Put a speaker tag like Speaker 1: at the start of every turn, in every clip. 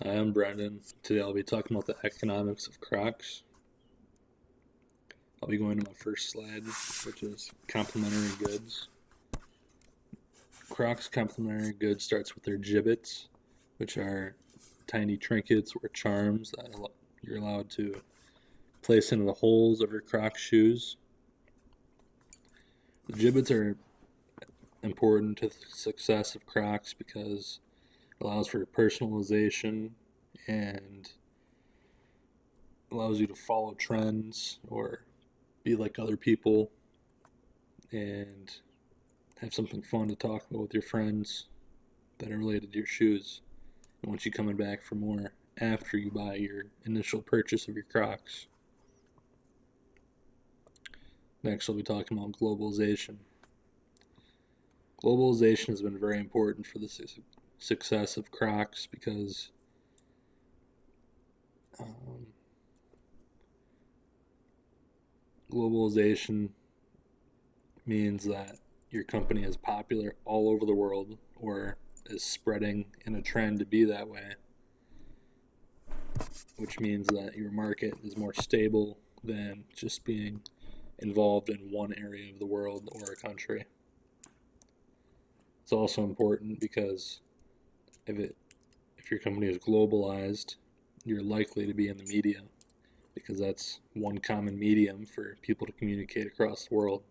Speaker 1: Hi, I'm Brendan. Today I'll be talking about the economics of Crocs. I'll be going to my first slide, which is complementary goods. Crocs complementary goods starts with their gibbets, which are tiny trinkets or charms that you're allowed to place into the holes of your Crocs shoes. The gibbets are important to the success of Crocs because it allows for personalization and allows you to follow trends or be like other people and have something fun to talk about with your friends that are related to your shoes. And want you coming back for more after you buy your initial purchase of your Crocs. Next, I'll be talking about globalization. Globalization has been very important for the success of Crocs because um, globalization means that your company is popular all over the world or is spreading in a trend to be that way, which means that your market is more stable than just being involved in one area of the world or a country. It's also important because if your company is globalized, you're likely to be in the media because that's one common medium for people to communicate across the world.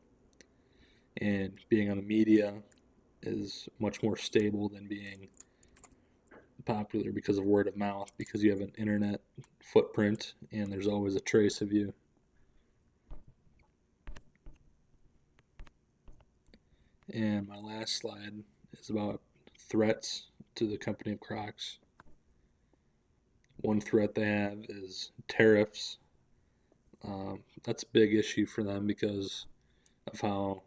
Speaker 1: And being on the media is much more stable than being popular because of word of mouth, because you have an internet footprint and there's always a trace of you. And my last slide is about threats to the company of Crocs. One threat they have is tariffs. That's a big issue for them because of how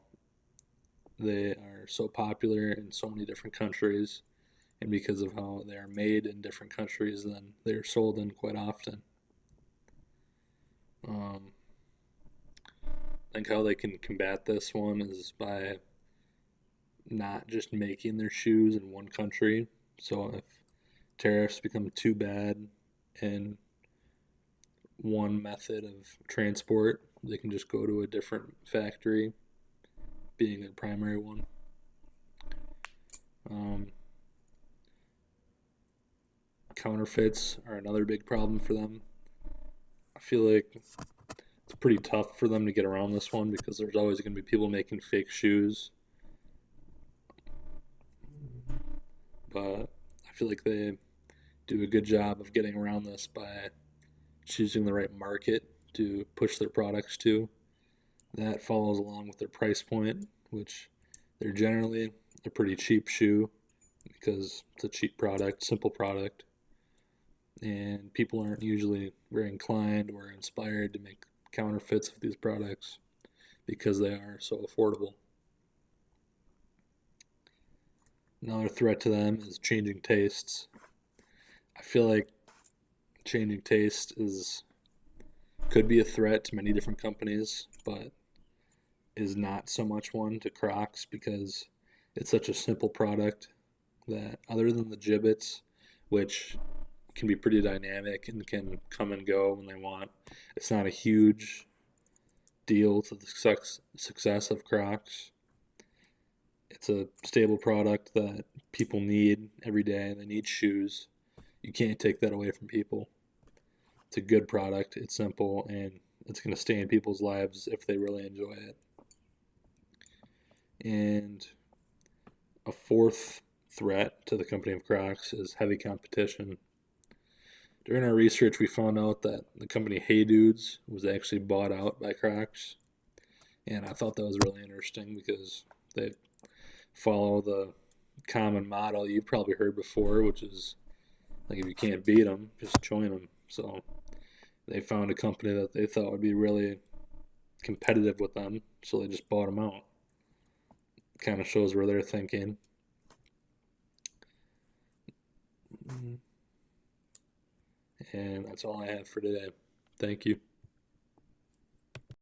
Speaker 1: they are so popular in so many different countries and because of how they are made in different countries than they're sold in quite often. Um, I think how they can combat this one is by not just making their shoes in one country. So if tariffs become too bad in one method of transport, they can just go to a different factory, being the primary one. Um, Counterfeits are another big problem for them. I feel like it's pretty tough for them to get around this one because there's always going to be people making fake shoes. But I feel like they do a good job of getting around this by choosing the right market to push their products to. That follows along with their price point, which they're generally a pretty cheap shoe because it's a cheap product, simple product, and people aren't usually very inclined or inspired to make counterfeits of these products because they are so affordable. Another threat to them is changing tastes. I feel like changing taste is could be a threat to many different companies, but is not so much one to Crocs because it's such a simple product that other than the gibbets, which can be pretty dynamic and can come and go when they want, it's not a huge deal to the success of Crocs. It's a stable product that people need every day. They need shoes. You can't take that away from people. It's a good product. It's simple and it's going to stay in people's lives if they really enjoy it. And a fourth threat to the company of Crocs is heavy competition. During our research, we found out that the company Hey Dudes was actually bought out by Crocs. And I thought that was really interesting because they follow the common model you've probably heard before, which is like if you can't beat them, just join them. So they found a company that they thought would be really competitive with them, so they just bought them out. Kind of shows where they're thinking. And that's all I have for today. Thank you.